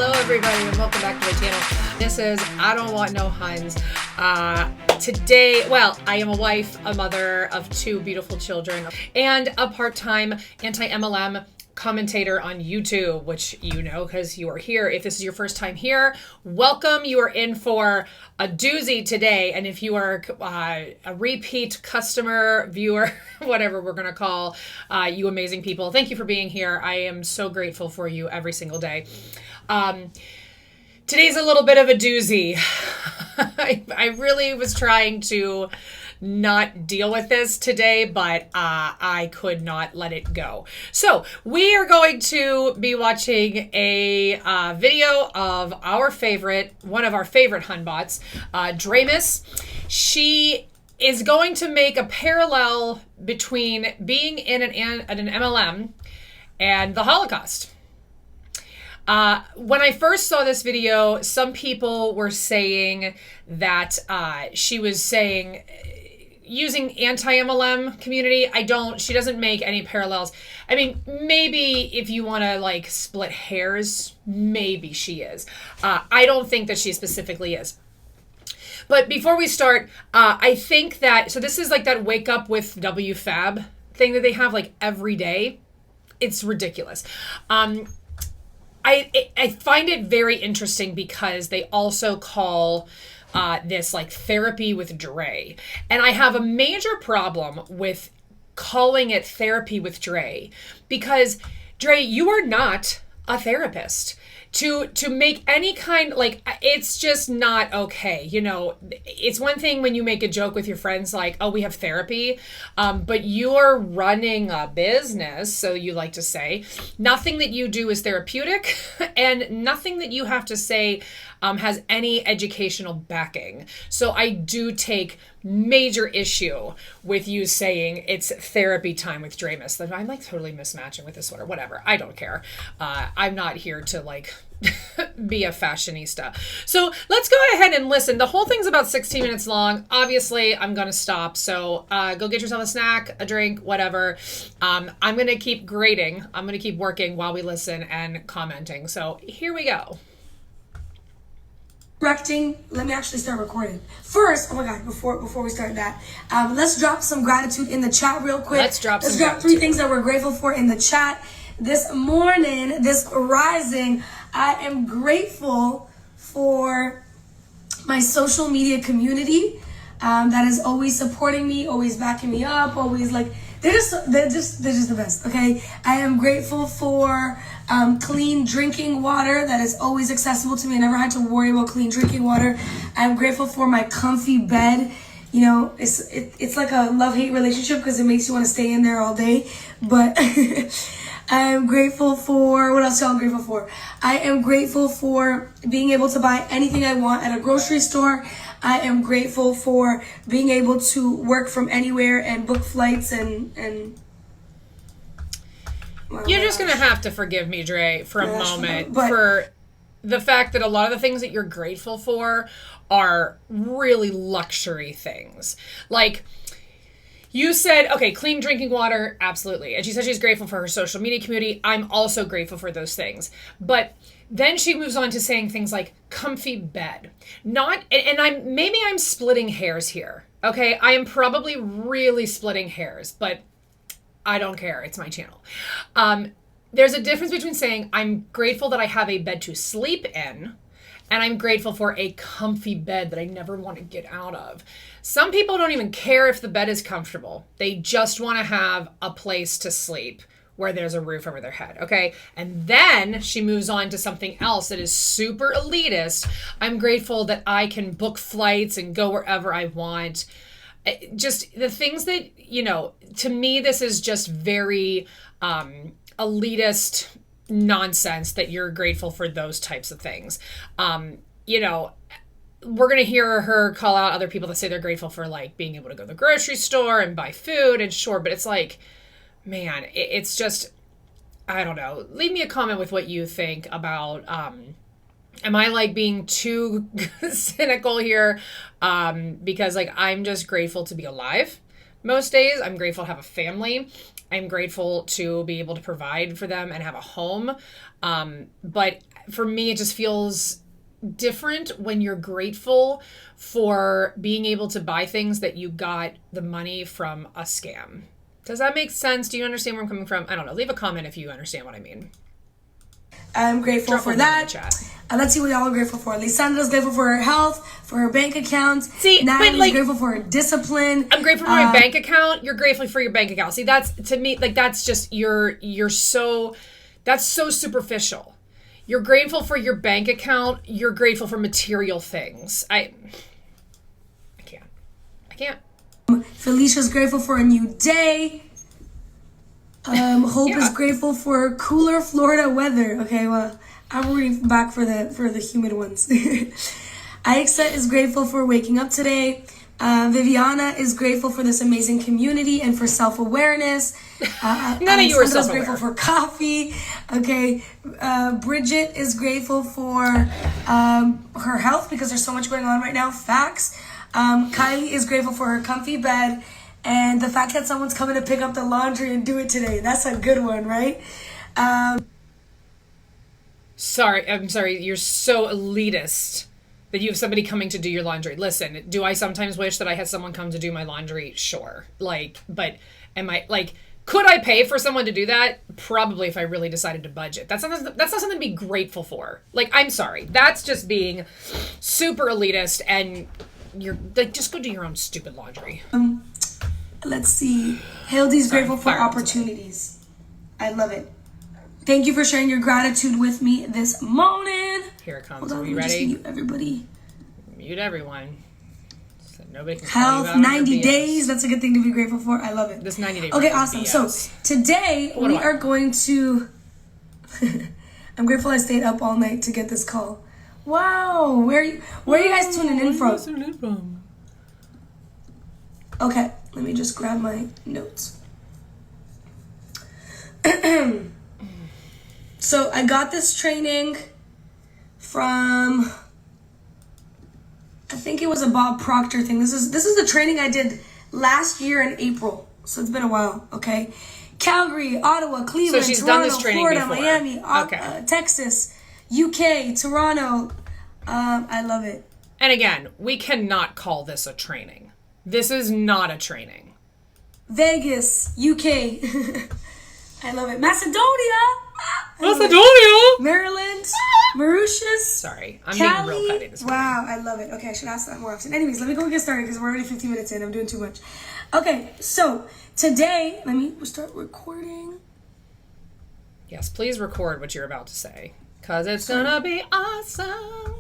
Hello everybody and welcome back to my channel. This is I Don't Want No Huns. Today, I am a wife, a mother of two beautiful children, and a part-time anti-MLM commentator on YouTube, which you know because you are here. If this is your first time here, welcome. You are in for a doozy today. And if you are a repeat customer, viewer, whatever we're going to call you amazing people, thank you for being here. I am so grateful for you every single day. Today's a little bit of a doozy. I really was trying to not deal with this today, but I could not let it go. So we are going to be watching a video of one of our favorite Hunbots, Dramus. She is going to make a parallel between being in an MLM and the Holocaust. When I first saw this video, some people were saying that she was saying using anti-MLM community. She doesn't make any parallels. I mean, maybe if you want to like split hairs, maybe she is. I don't think that she specifically is. But before we start, I think that, so this is like that wake up with WFABB thing that they have like every day. It's ridiculous. I find it very interesting because they also call this like therapy with Dray. And I have a major problem with calling it therapy with Dray because Dray, you are not a therapist. To make any kind, like, it's just not okay. You know, it's one thing when you make a joke with your friends like, oh, we have therapy, but you're running a business, so you like to say. Nothing that you do is therapeutic, and nothing that you have to say has any educational backing. So I do take major issue with you saying it's therapy time with Dramus. I'm like totally mismatching with this sweater, whatever. I don't care. I'm not here to like be a fashionista. So let's go ahead and listen. The whole thing's about 16 minutes long. Obviously, I'm going to stop. So go get yourself a snack, a drink, whatever. I'm going to keep grading. I'm going to keep working while we listen and commenting. So here we go. Directing, let me actually start recording. First, oh my God, before we start that, let's drop some gratitude in the chat real quick. Let's drop three things that we're grateful for in the chat. This morning, this rising, I am grateful for my social media community that is always supporting me, always backing me up, always like, they're just the best, okay? I am grateful for clean drinking water that is always accessible to me. I never had to worry about clean drinking water. I'm grateful for my comfy bed. You know, it's like a love-hate relationship because it makes you want to stay in there all day. But I'm grateful for, what else am I grateful for? I am grateful for being able to buy anything I want at a grocery store. I am grateful for being able to work from anywhere and book flights and you're just going to have to forgive me, Dray, for a moment for the fact that a lot of the things that you're grateful for are really luxury things. Like, you said, okay, clean drinking water, absolutely. And she said she's grateful for her social media community. I'm also grateful for those things. But then she moves on to saying things like comfy bed. I'm splitting hairs here. Okay, I am probably really splitting hairs, but I don't care. It's my channel. There's a difference between saying I'm grateful that I have a bed to sleep in, and I'm grateful for a comfy bed that I never want to get out of. Some people don't even care if the bed is comfortable. They just want to have a place to sleep where there's a roof over their head, okay? And then she moves on to something else that is super elitist. I'm grateful that I can book flights and go wherever I want. Just the things that, you know, to me, this is just very elitist nonsense that you're grateful for those types of things. You know, we're going to hear her call out other people that say they're grateful for like being able to go to the grocery store and buy food, and sure, but it's like, man, it's just, I don't know. Leave me a comment with what you think about, am I like being too cynical here? Because like, I'm just grateful to be alive most days. I'm grateful to have a family. I'm grateful to be able to provide for them and have a home. But for me, it just feels different when you're grateful for being able to buy things that you got the money from a scam. Does that make sense? Do you understand where I'm coming from? I don't know. Leave a comment if you understand what I mean. I'm grateful for that. Let's see what y'all are grateful for. Lisandra's grateful for her health, for her bank account. See, Natalie's grateful for her discipline. I'm grateful for my bank account. You're grateful for your bank account. See, that's, to me, like, that's just, that's so superficial. You're grateful for your bank account. You're grateful for material things. I can't. Felicia's grateful for a new day. Hope is grateful for cooler Florida weather. Okay, well, I'm rooting back for the humid ones. Aixa is grateful for waking up today. Viviana is grateful for this amazing community and for self-awareness. None of you are self-aware. Grateful for coffee. Okay, Bridget is grateful for her health because there's so much going on right now. Facts. Kylie is grateful for her comfy bed and the fact that someone's coming to pick up the laundry and do it today. That's a good one, right? I'm sorry. You're so elitist that you have somebody coming to do your laundry. Listen, do I sometimes wish that I had someone come to do my laundry? Sure. But am I, could I pay for someone to do that? Probably, if I really decided to budget. That's not something to be grateful for. I'm sorry. That's just being super elitist, and you're, just go do your own stupid laundry. Let's see. Hildy's grateful for opportunities. I love it. Thank you for sharing your gratitude with me this morning. Here it comes. Are you ready? Mute everybody. Mute everyone. So nobody can health, 90 days. That's a good thing to be grateful for. I love it. This 90 days. Okay, awesome. BS. So today we are going to... I'm grateful I stayed up all night to get this call. Wow. Where are you guys tuning in from? Okay, let me just grab my notes. So I got this training from, I think it was a Bob Proctor thing. This is the training I did last year in April. So it's been a while, okay? Calgary, Ottawa, Cleveland, so she's Toronto, done this training Florida, before. Miami, Texas, UK, Toronto. I love it. And again, we cannot call this a training. This is not a training. Vegas, UK. I love it. Macedonia. Maryland. Mauritius. Sorry, I'm Cali. being real petty this morning. Wow, I love it. Okay, I should ask that more often. Anyways, let me go get started because we're already 15 minutes in. I'm doing too much. Okay, so today, let me start recording. Yes, please record what you're about to say because it's gonna be awesome.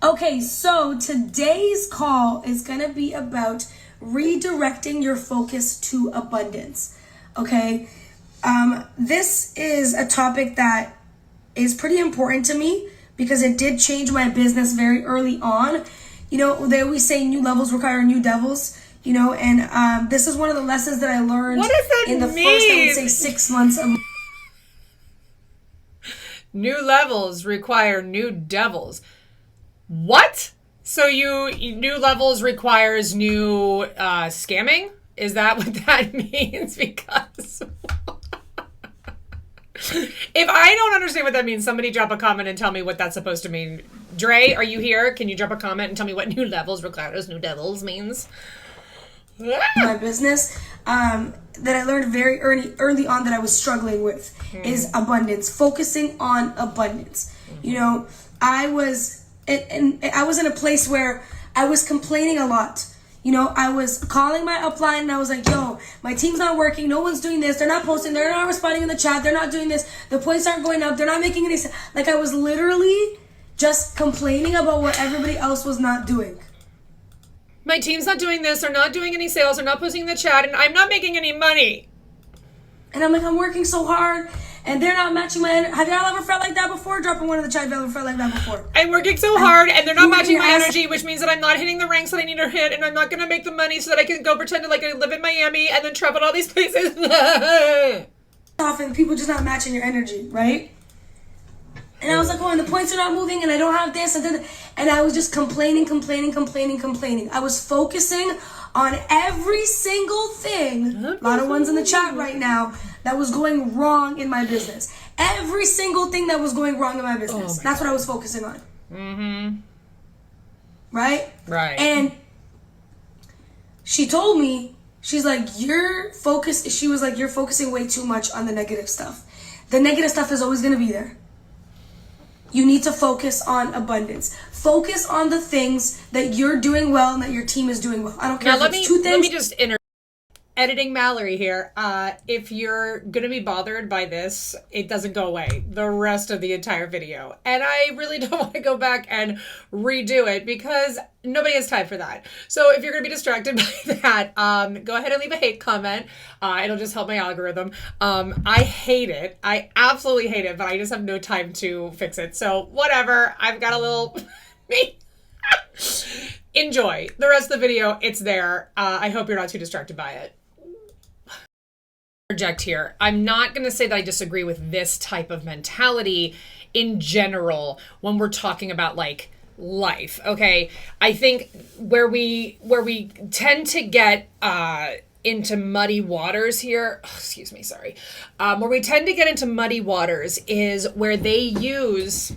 Okay, so today's call is gonna be about redirecting your focus to abundance. Okay, this is a topic that is pretty important to me because it did change my business very early on. You know, they always say new levels require new devils, you know, and this is one of the lessons that I learned in the first, I would say, 6 months of New levels require new devils. What? So new levels requires new scamming? Is that what that means? Because if I don't understand what that means, somebody drop a comment and tell me what that's supposed to mean. Dray, are you here? Can you drop a comment and tell me what new levels requires new devils means? My business that I learned very early on that I was struggling with is abundance, focusing on abundance. You know, I was in a place where I was complaining a lot. You know, I was calling my upline and I was like, yo, my team's not working. No one's doing this. They're not posting. They're not responding in the chat. They're not doing this. The points aren't going up. They're not making any sense. Like, I was literally just complaining about what everybody else was not doing. My team's not doing this. They're not doing any sales. They're not posting in the chat. And I'm not making any money. And I'm like, I'm working so hard. And they're not matching my energy. Have y'all ever felt like that before? Dropping one in the chat. Have y'all ever felt like that before? I'm working so hard, and they're not matching my energy, which means that I'm not hitting the ranks that I need to hit, and I'm not going to make the money so that I can go pretend like I live in Miami and then travel to all these places. Often people just not matching your energy, right? And I was like, oh, and the points are not moving, and I don't have this, and I was just complaining. I was focusing on every single thing, a lot of ones in the chat right now, that was going wrong in my business. every single thing that was going wrong in my business. That's what I was focusing on. Mm-hmm. Right? Right. And she told me, she's like, you're focusing way too much on the negative stuff. The negative stuff is always going to be there. You need to focus on abundance. Focus on the things that you're doing well and that your team is doing well. I don't care if it's two things. Let me just editing Mallory here. If you're going to be bothered by this, it doesn't go away the rest of the entire video. And I really don't want to go back and redo it because nobody has time for that. So if you're going to be distracted by that, go ahead and leave a hate comment. It'll just help my algorithm. I hate it. I absolutely hate it, but I just have no time to fix it. So whatever. I've got a little... Enjoy. The rest of the video, it's there. I hope you're not too distracted by it. Project here. I'm not going to say that I disagree with this type of mentality in general when we're talking about like life. Okay. I think where we tend to get into muddy waters here, where we tend to get into muddy waters is where they use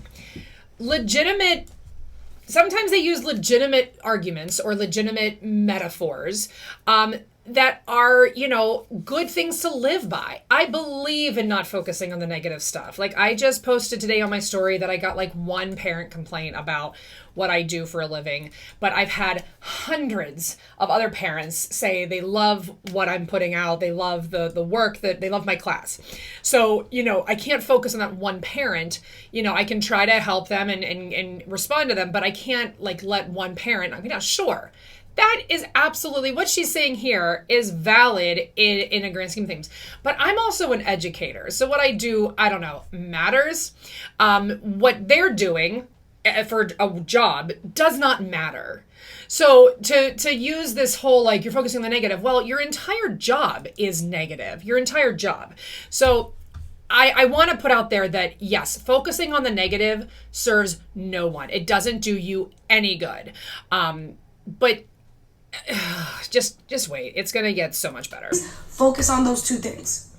sometimes they use legitimate arguments or legitimate metaphors that are, good things to live by. I believe in not focusing on the negative stuff. Like I just posted today on my story that I got like one parent complaint about what I do for a living, but I've had hundreds of other parents say they love what I'm putting out. They love the work, that they love my class. So, I can't focus on that one parent. I can try to help them and respond to them, but I can't like let one parent, sure. That is absolutely what she's saying here is valid in a grand scheme of things. But I'm also an educator. So what I do, matters. What they're doing for a job does not matter. So to use this whole, like, you're focusing on the negative, well, your entire job is negative. Your entire job. So I want to put out there that, yes, focusing on the negative serves no one. It doesn't do you any good. But just wait. It's going to get so much better. Focus on those two things.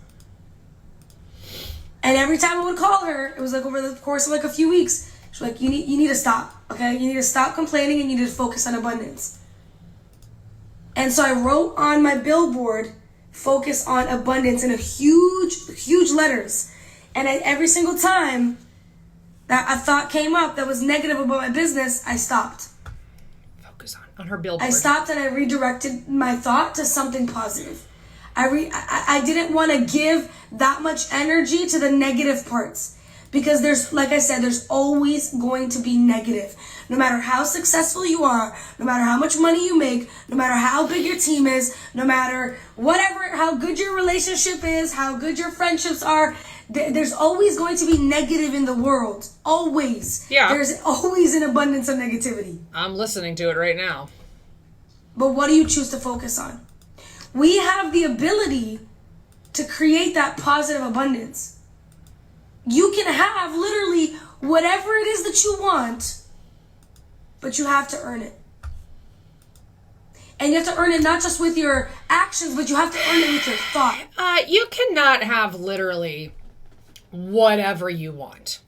And every time I would call her, it was like over the course of like a few weeks, she's like, you need to stop, okay? You need to stop complaining and you need to focus on abundance. And so I wrote on my billboard, focus on abundance in a huge letters. And every single time that a thought came up that was negative about my business, I stopped. On her billboard. I stopped and I redirected my thought to something positive. I didn't want to give that much energy to the negative parts because like I said, there's always going to be negative. No matter how successful you are, no matter how much money you make, no matter how big your team is, no matter how good your relationship is, how good your friendships are, there's always going to be negative in the world. Always. Yeah. There's always an abundance of negativity. I'm listening to it right now. But what do you choose to focus on? We have the ability to create that positive abundance. You can have literally whatever it is that you want, but you have to earn it. And you have to earn it not just with your actions, but you have to earn it with your thought. You cannot have literally whatever you want.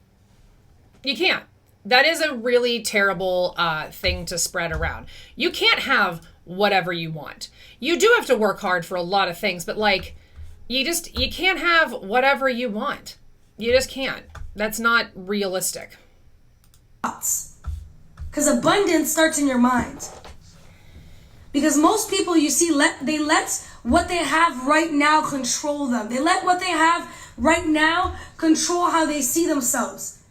You can't. That is a really terrible thing to spread around. You can't have whatever you want. You do have to work hard for a lot of things, but like, you can't have whatever you want. You just can't. That's not realistic. Because abundance starts in your mind. Because most people you see, they let what they have right now control them. They let what they have right now control how they see themselves.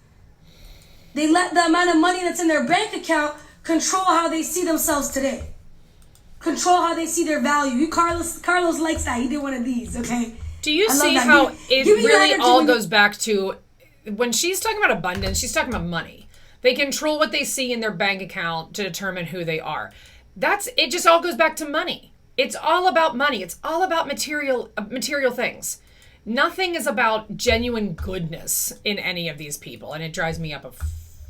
They let the amount of money that's in their bank account control how they see themselves today. Control how they see their value. Carlos likes that. He did one of these, okay? Do you see how it really all goes back to when she's talking about abundance, she's talking about money. They control what they see in their bank account to determine who they are. It just all goes back to money. It's all about money. It's all about material things. Nothing is about genuine goodness in any of these people, and it drives me up a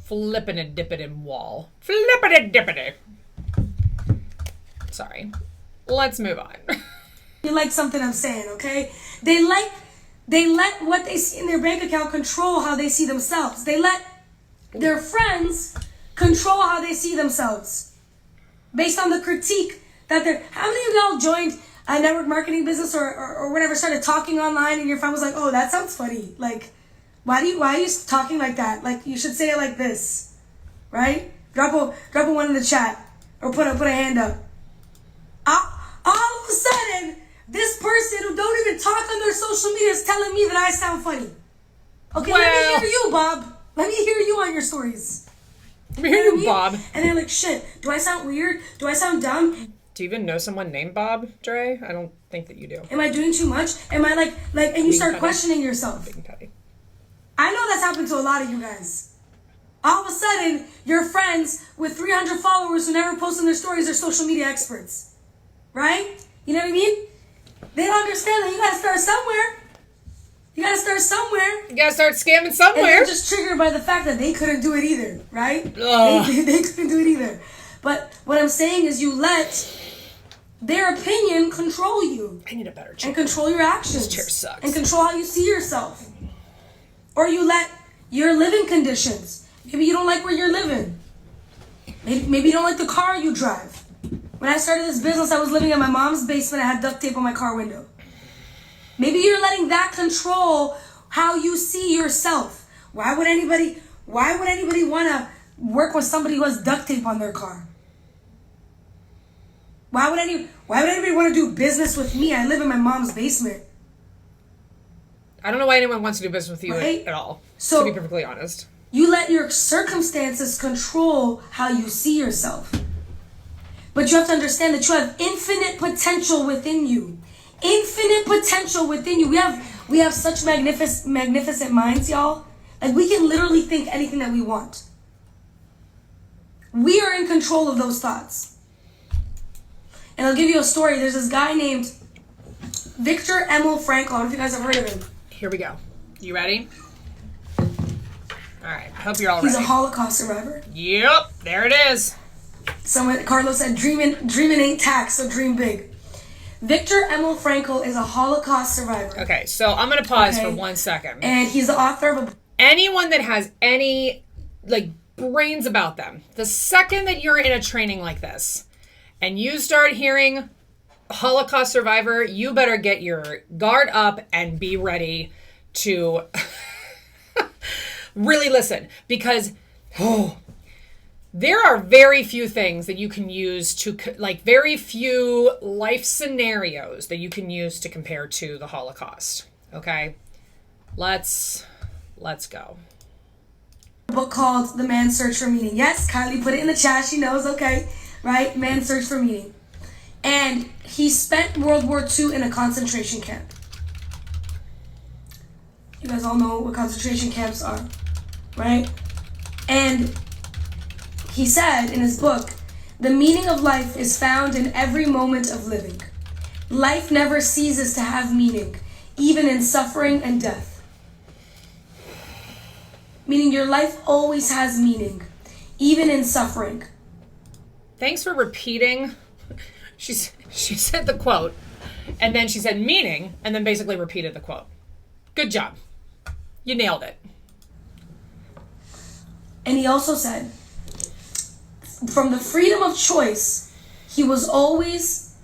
flippin'-a-dippin' wall. Flippin'-a-dippin'. Sorry. Let's move on. You like something I'm saying, okay? They like They let what they see in their bank account control how they see themselves. They let their friends control how they see themselves based on the critique that they're... How many of y'all joined a network marketing business or whatever, started talking online, and your friend was like, oh, that sounds funny. Like, why are you talking like that? Like, you should say it like this, right? Drop a one in the chat or put a hand up. All of a sudden, this person who don't even talk on their social media is telling me that I sound funny. Okay, well, let me hear you, Bob. Let me hear you on your stories. Let me hear you, Bob. And they're like, shit, do I sound weird? Do I sound dumb? Do you even know someone named Bob, Dray? I don't think that you do. Am I doing too much? Am I like, and you start questioning yourself. Big and petty. I know that's happened to a lot of you guys. All of a sudden, your friends with 300 followers who never post on their stories are social media experts. Right? You know what I mean? They don't understand that you gotta start somewhere. You gotta start somewhere. You gotta start scamming somewhere. And they're just triggered by the fact that they couldn't do it either, right? They couldn't do it either. But what I'm saying is you let their opinion control you. I need a better chair. And control your actions. This chair sucks. And control how you see yourself. Or you let your living conditions. Maybe you don't like where you're living. Maybe you don't like the car you drive. When I started this business, I was living in my mom's basement. I had duct tape on my car window. Maybe you're letting that control how you see yourself. Why would anybody want to work with somebody who has duct tape on their car? Why would anybody want to do business with me? I live in my mom's basement. I don't know why anyone wants to do business with you at all, so, to be perfectly honest. You let your circumstances control how you see yourself. But you have to understand that you have infinite potential within you. Infinite potential within you. We have such magnificent minds, y'all. Like, we can literally think anything that we want. We are in control of those thoughts. And I'll give you a story. There's this guy named Viktor Emil Frankl. I don't know if you guys have heard of him. Here we go. You ready? All right. I hope you're all ready. He's a Holocaust survivor. Yep. There it is. Carlos said, dreaming ain't tax, so dream big. Viktor Emil Frankl is a Holocaust survivor. Okay, so I'm going to pause for 1 second. And he's the author of a... Anyone that has any, brains about them, the second that you're in a training like this, and you start hearing Holocaust survivor, you better get your guard up and be ready to really listen. Because, there are very few things that you can use to, very few life scenarios that you can use to compare to the Holocaust. Okay? Let's go. A book called The Man's Search for Meaning. Yes, Kylie put it in the chat. She knows, okay. Right? Man's Search for Meaning. And he spent World War II in a concentration camp. You guys all know what concentration camps are, right? And he said in his book, the meaning of life is found in every moment of living. Life never ceases to have meaning, even in suffering and death. Meaning your life always has meaning, even in suffering. Thanks for repeating. She said the quote, and then she said meaning, and then basically repeated the quote. Good job. You nailed it. And he also said, from the freedom of choice, he always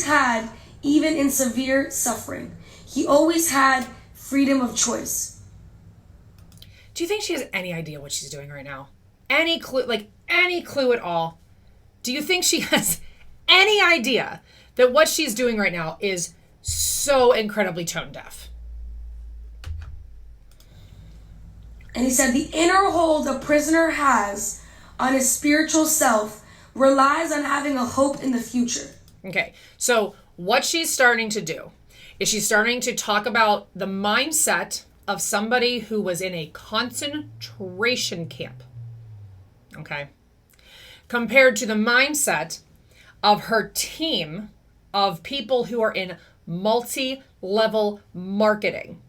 had, even in severe suffering, he always had freedom of choice. Do you think she has any idea what she's doing right now? Any clue, any clue at all? Do you think she has any idea that what she's doing right now is so incredibly tone deaf? And he said the inner hold a prisoner has on his spiritual self relies on having a hope in the future. Okay, so what she's starting to do is she's starting to talk about the mindset of somebody who was in a concentration camp. Okay. Compared to the mindset of her team of people who are in multi-level marketing,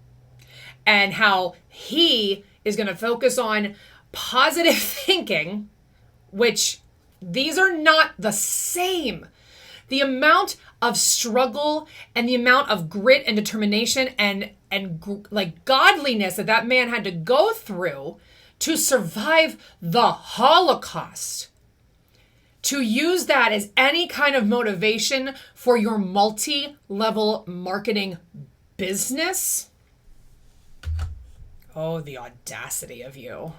and how he is going to focus on positive thinking, which these are not the same. The amount of struggle and the amount of grit and determination and like godliness that man had to go through to survive the Holocaust. To use that as any kind of motivation for your multi-level marketing business. Oh, the audacity of you.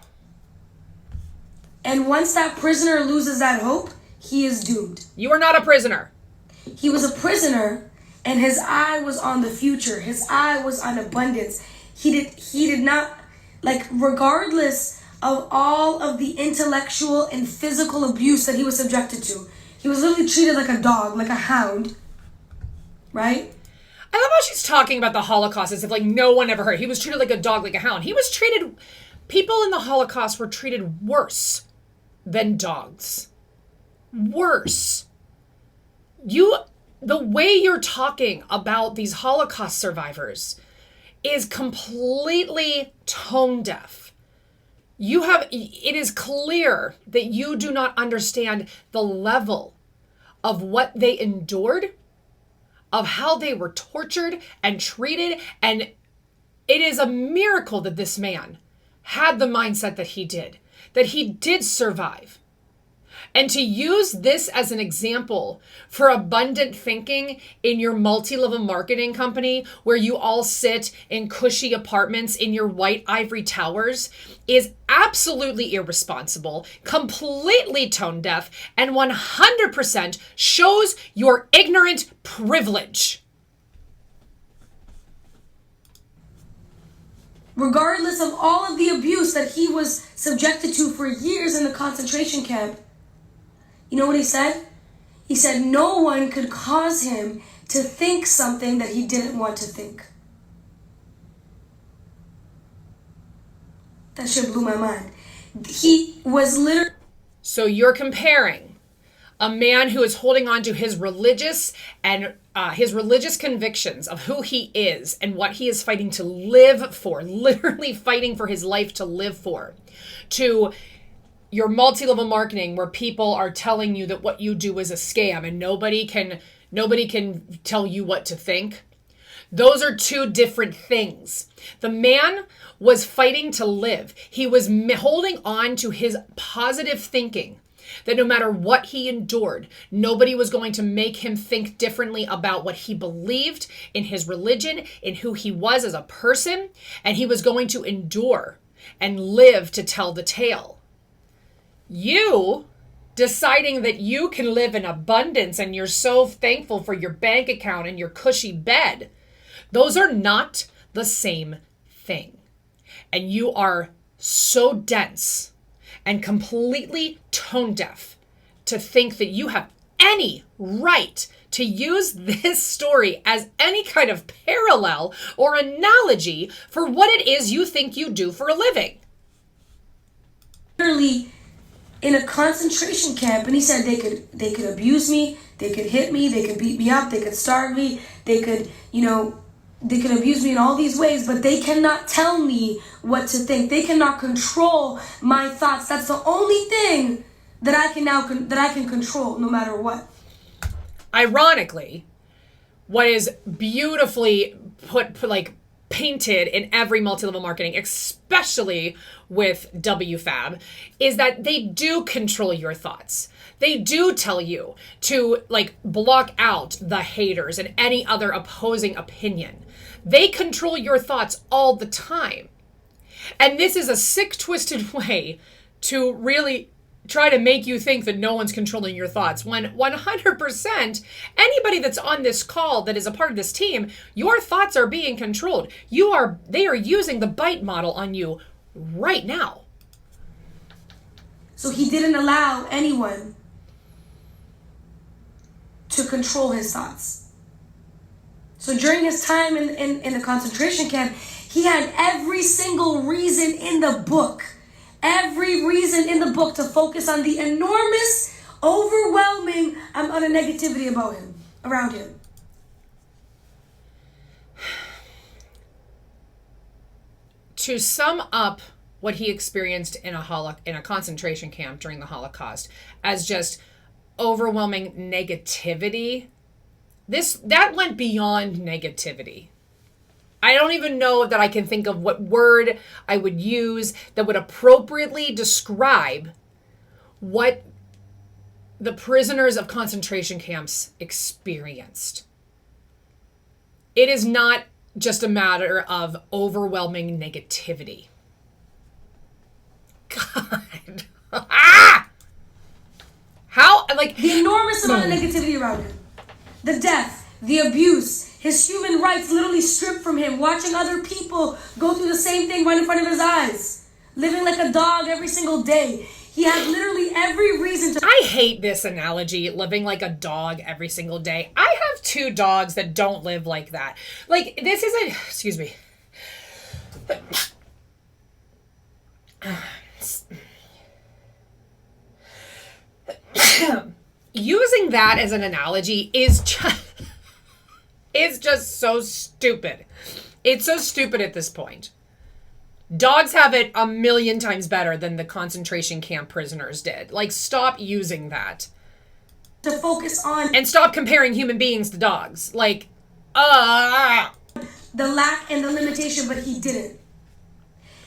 And once that prisoner loses that hope, he is doomed. You are not a prisoner. He was a prisoner, and his eye was on the future. His eye was on abundance. He did not, like, regardless of all of the intellectual and physical abuse that he was subjected to, he was literally treated like a dog, like a hound, right? I love how she's talking about the Holocaust as if like no one ever heard. He was treated like a dog, like a hound. People in the Holocaust were treated worse than dogs. Worse. The way you're talking about these Holocaust survivors is completely tone deaf. It is clear that you do not understand the level of what they endured, of how they were tortured and treated. And it is a miracle that this man had the mindset that he did survive. And to use this as an example for abundant thinking in your multi-level marketing company where you all sit in cushy apartments in your white ivory towers is absolutely irresponsible, completely tone deaf, and 100% shows your ignorant privilege. Regardless of all of the abuse that he was subjected to for years in the concentration camp, you know what he said? He said no one could cause him to think something that he didn't want to think. That shit blew my mind. He was literally... So you're comparing a man who is holding on to his religious convictions of who he is and what he is fighting to live for, literally fighting for his life to live for, to your multi-level marketing where people are telling you that what you do is a scam and nobody can tell you what to think. Those are two different things. The man was fighting to live. He was holding on to his positive thinking that no matter what he endured, nobody was going to make him think differently about what he believed in his religion, in who he was as a person, and he was going to endure and live to tell the tale. You deciding that you can live in abundance and you're so thankful for your bank account and your cushy bed, those are not the same thing. And you are so dense and completely tone deaf to think that you have any right to use this story as any kind of parallel or analogy for what it is you think you do for a living. Literally in a concentration camp, and he said they could abuse me, they could hit me, they could beat me up, they could starve me, they could abuse me in all these ways, but they cannot tell me what to think. They cannot control my thoughts. That's the only thing that I can control, no matter what. Ironically, what is beautifully painted in every multi-level marketing, especially with WFABB, is that they do control your thoughts. They do tell you to block out the haters and any other opposing opinion. They control your thoughts all the time. And this is a sick, twisted way to really try to make you think that no one's controlling your thoughts, when 100% anybody that's on this call that is a part of this team, your thoughts are being controlled. They are using the bite model on you right now. So he didn't allow anyone to control his thoughts. So during his time in the concentration camp, he had every single reason in the book to focus on the enormous, overwhelming amount of negativity around him. To sum up what he experienced in a concentration camp during the Holocaust as just overwhelming negativity. That went beyond negativity. I don't even know that I can think of what word I would use that would appropriately describe what the prisoners of concentration camps experienced. It is not just a matter of overwhelming negativity. God. How, like... The enormous amount of negativity around him. The death, the abuse, his human rights literally stripped from him, watching other people go through the same thing right in front of his eyes. Living like a dog every single day. He had literally every reason to... I hate this analogy, living like a dog every single day. I have 2 dogs that don't live like that. Like, this is a... Excuse me. Using that as an analogy is just so stupid. It's so stupid at this point. Dogs have it a million times better than the concentration camp prisoners did. Like, stop using that. To focus on... And stop comparing human beings to dogs. Like, the lack and the limitation, but he didn't.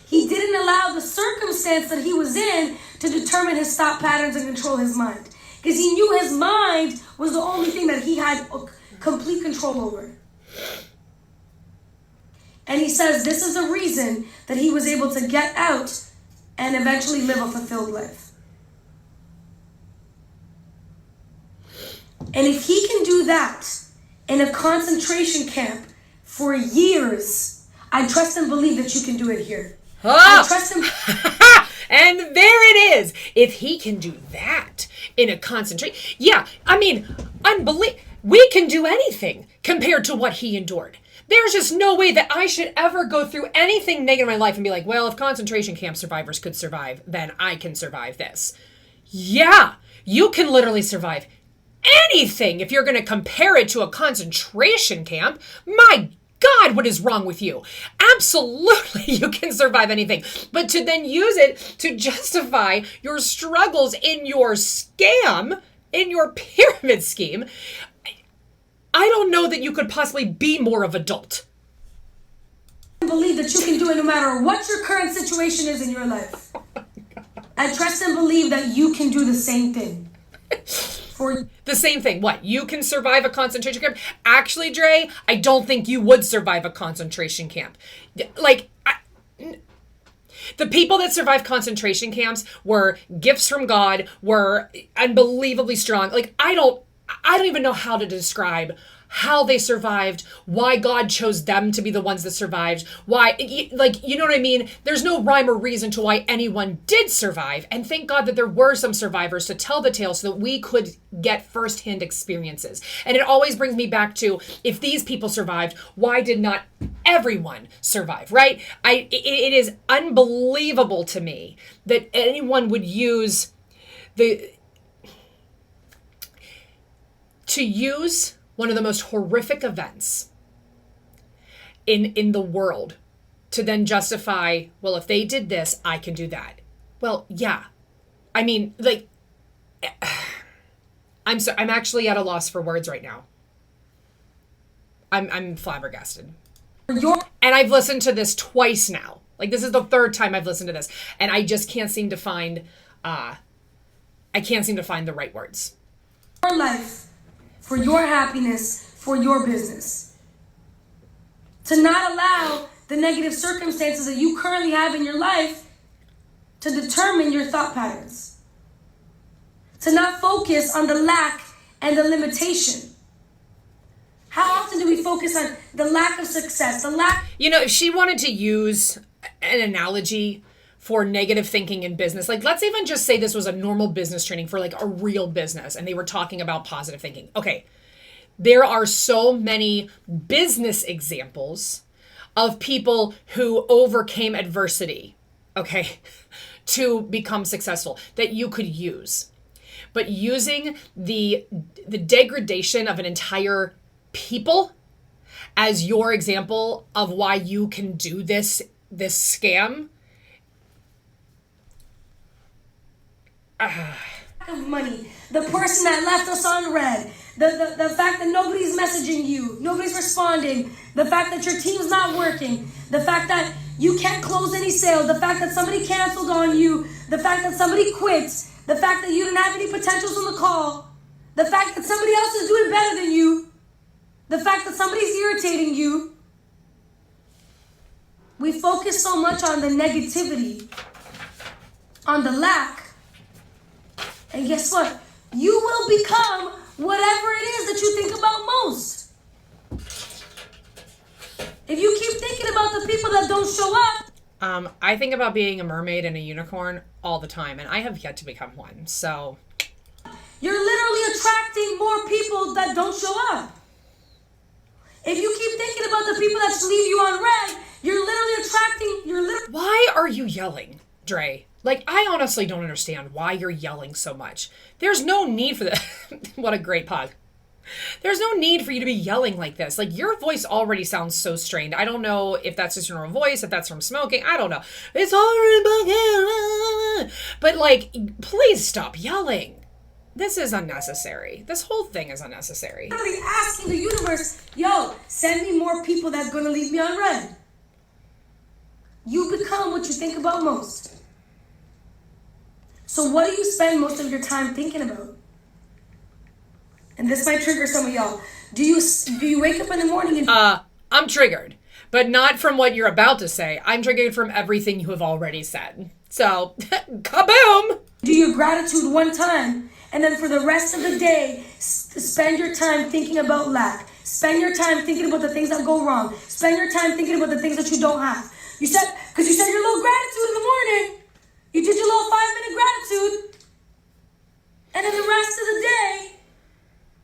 He didn't allow the circumstance that he was in to determine his thought patterns and control his mind. Because he knew his mind was the only thing that he had complete control over. And he says this is the reason that he was able to get out and eventually live a fulfilled life. And if he can do that in a concentration camp for years, I trust and believe that you can do it here. Oh. I trust him. And there it is. If he can do that in a concentration, yeah, I mean, we can do anything compared to what he endured. There's just no way that I should ever go through anything negative in my life and be like, well, if concentration camp survivors could survive, then I can survive this. Yeah, you can literally survive anything if you're going to compare it to a concentration camp. My God, what is wrong with you? Absolutely, you can survive anything. But to then use it to justify your struggles in your scam, in your pyramid scheme, I don't know that you could possibly be more of adult. I believe that you can do it no matter what your current situation is in your life. I trust and believe that you can do the same thing. The same thing. What? You can survive a concentration camp? Actually, Dray, I don't think you would survive a concentration camp. Like, the people that survived concentration camps were gifts from God, were unbelievably strong. Like, I don't even know how to describe how they survived, why God chose them to be the ones that survived, why, like, you know what I mean? There's no rhyme or reason to why anyone did survive. And thank God that there were some survivors to tell the tale so that we could get firsthand experiences. And it always brings me back to, if these people survived, why did not everyone survive, right? It is unbelievable to me that anyone would use one of the most horrific events in the world to then justify, well, if they did this, I can do that. Well, yeah. I mean, like, I'm actually at a loss for words right now. I'm flabbergasted. And I've listened to this twice now. Like, this is the 3rd time I've listened to this, and I just can't seem to find the right words. Your life, for your happiness, for your business. To not allow the negative circumstances that you currently have in your life to determine your thought patterns. To not focus on the lack and the limitation. How often do we focus on the lack of success, You know, if she wanted to use an analogy for negative thinking in business, like, let's even just say this was a normal business training for like a real business and they were talking about positive thinking. Okay, there are so many business examples of people who overcame adversity, okay, to become successful that you could use. But using the degradation of an entire people as your example of why you can do this scam, of money, the person that left us on red, the fact that nobody's messaging you, nobody's responding, the fact that your team's not working, the fact that you can't close any sales, the fact that somebody canceled on you, the fact that somebody quit, the fact that you didn't have any potentials on the call, the fact that somebody else is doing better than you, the fact that somebody's irritating you. We focus so much on the negativity, on the lack, and guess what? You will become whatever it is that you think about most. If you keep thinking about the people that don't show up. I think about being a mermaid and a unicorn all the time, and I have yet to become one, so. You're literally attracting more people that don't show up. If you keep thinking about the people that leave you on red, you're literally attracting, Why are you yelling, Dray? Like, I honestly don't understand why you're yelling so much. There's no need for that. What a great pug. There's no need for you to be yelling like this. Like, your voice already sounds so strained. I don't know if that's just your normal voice, if that's from smoking. I don't know. It's already, but like, please stop yelling. This is unnecessary. This whole thing is unnecessary. I'm literally asking the universe, yo, send me more people that's going to leave me on red. You become what you think about most. So what do you spend most of your time thinking about? And this might trigger some of y'all. Do you wake up in the morning and... I'm triggered, but not from what you're about to say. I'm triggered from everything you have already said. So, kaboom! Do your gratitude one time, and then for the rest of the day, spend your time thinking about lack. Spend your time thinking about the things that go wrong. Spend your time thinking about the things that you don't have. Because you said your little gratitude in the morning. You did your little 5-minute gratitude. And then the rest of the day,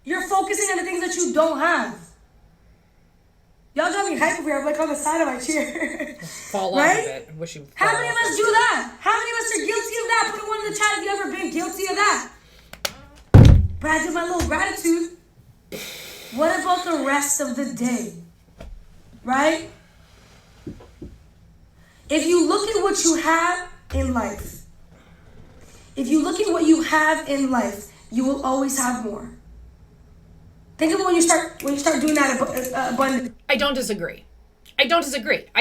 you're focusing on the things that you don't have. Y'all got me hype over here. I'm like on the side of my chair. Fall off of it. Wish you. How many of us do that? How many of us are guilty of that? Put a 1 in the chat if you ever been guilty of that. But I did my little gratitude. What about the rest of the day? Right? If you look at what you have in life, you will always have more. Think of when you start doing that abundantly. I don't disagree. I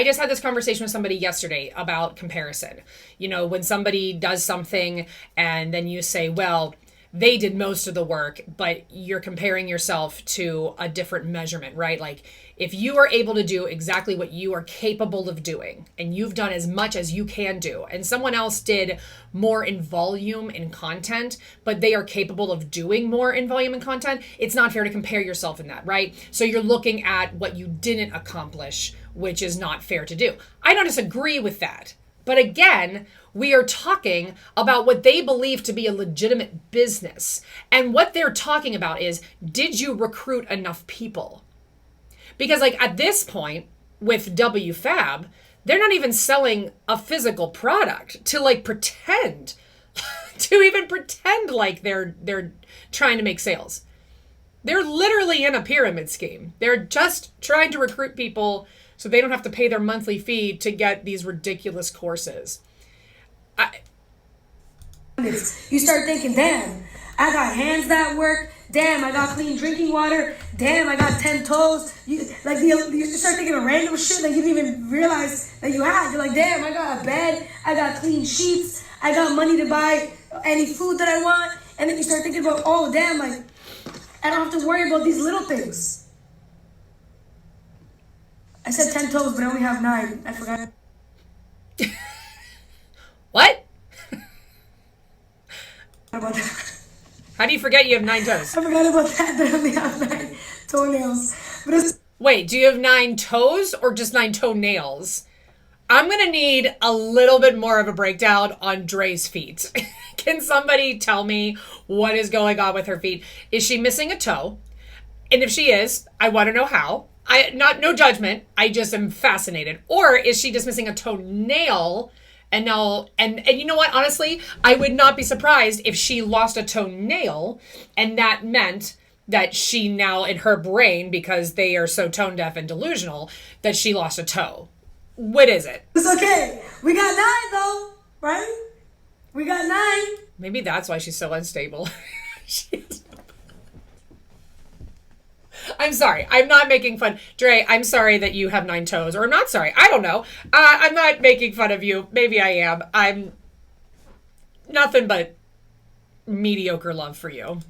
just had this conversation with somebody yesterday about comparison. You know, when somebody does something and then you say, well, they did most of the work, but you're comparing yourself to a different measurement, right? Like, if you are able to do exactly what you are capable of doing, and you've done as much as you can do, and someone else did more in volume and content, but they are capable of doing more in volume and content, it's not fair to compare yourself in that, right? So you're looking at what you didn't accomplish, which is not fair to do. I don't disagree with that. But again, we are talking about what they believe to be a legitimate business. And what they're talking about is, did you recruit enough people? Because like at this point with WFABB, they're not even selling a physical product to like pretend, to even pretend like they're trying to make sales. They're literally in a pyramid scheme. They're just trying to recruit people so they don't have to pay their monthly fee to get these ridiculous courses. You start thinking, damn, I got hands that work. Damn, I got clean drinking water. Damn, I got 10 toes. You start thinking of random shit that you didn't even realize that you had. You're like, damn, I got a bed. I got clean sheets. I got money to buy any food that I want. And then you start thinking about, oh, damn, like, I don't have to worry about these little things. I said 10 toes, but I only have 9. I forgot. What? About that. How do you forget you have 9 toes? I forgot about that, but I only have 9 toenails. But wait, do you have 9 toes or just 9 toenails? I'm going to need a little bit more of a breakdown on Dray's feet. Can somebody tell me what is going on with her feet? Is she missing a toe? And if she is, I want to know how. No judgment. I just am fascinated. Or is she just missing a toenail? And you know what? Honestly, I would not be surprised if she lost a toenail, and that meant that she now, in her brain, because they are so tone deaf and delusional, that she lost a toe. What is it? It's okay. We got 9 though, right? We got 9. Maybe that's why she's so unstable. I'm sorry. I'm not making fun. Dray, I'm sorry that you have 9 toes. Or I'm not sorry. I don't know. I'm not making fun of you. Maybe I am. I'm nothing but mediocre love for you.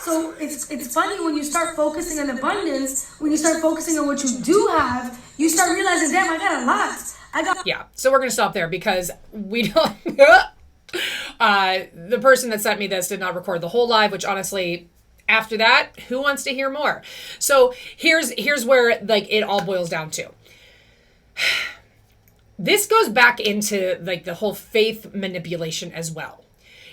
So it's funny when you start focusing on abundance, when you start focusing on what you do have, you start realizing, damn, I got a lot. Yeah, so we're going to stop there because we don't... the person that sent me this did not record the whole live, which honestly... After that, who wants to hear more? So here's where like it all boils down to. This goes back into like the whole faith manipulation as well.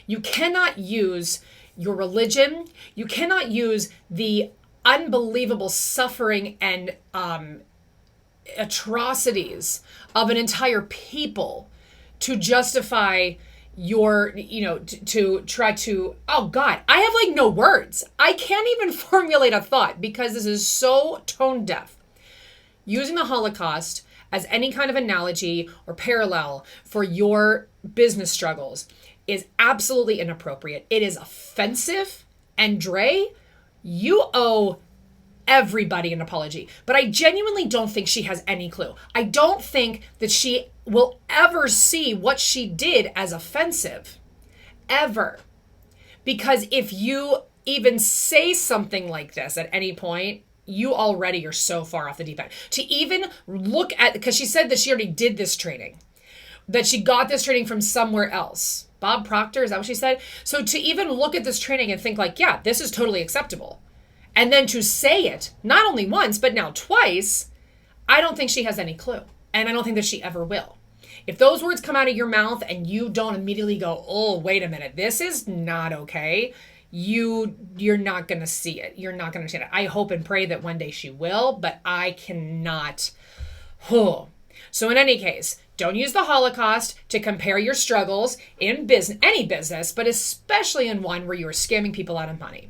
You cannot use your religion. You cannot use the unbelievable suffering and atrocities of an entire people to justify your, to try to, oh God, I have like no words. I can't even formulate a thought because this is so tone deaf. Using the Holocaust as any kind of analogy or parallel for your business struggles is absolutely inappropriate. It is offensive. And Dray, you owe everybody an apology. But I genuinely don't think she has any clue. I don't think that she will ever see what she did as offensive. Ever. Because if you even say something like this at any point, you already are so far off the deep end. To even look at, because she said that she already did this training, that she got this training from somewhere else. Bob Proctor, is that what she said? So to even look at this training and think like, yeah, this is totally acceptable. And then to say it, not only once, but now twice, I don't think she has any clue. And I don't think that she ever will. If those words come out of your mouth and you don't immediately go, oh, wait a minute, this is not okay, you're not going to see it. You're not going to understand it. I hope and pray that one day she will, but I cannot. Oh. So in any case, don't use the Holocaust to compare your struggles in business, any business, but especially in one where you are scamming people out of money.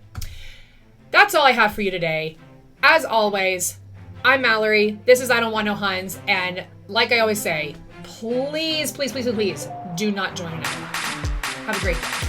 That's all I have for you today. As always, I'm Mallory. This is I Don't Want No Huns. And like I always say, please, please, please, please do not join in. Have a great day.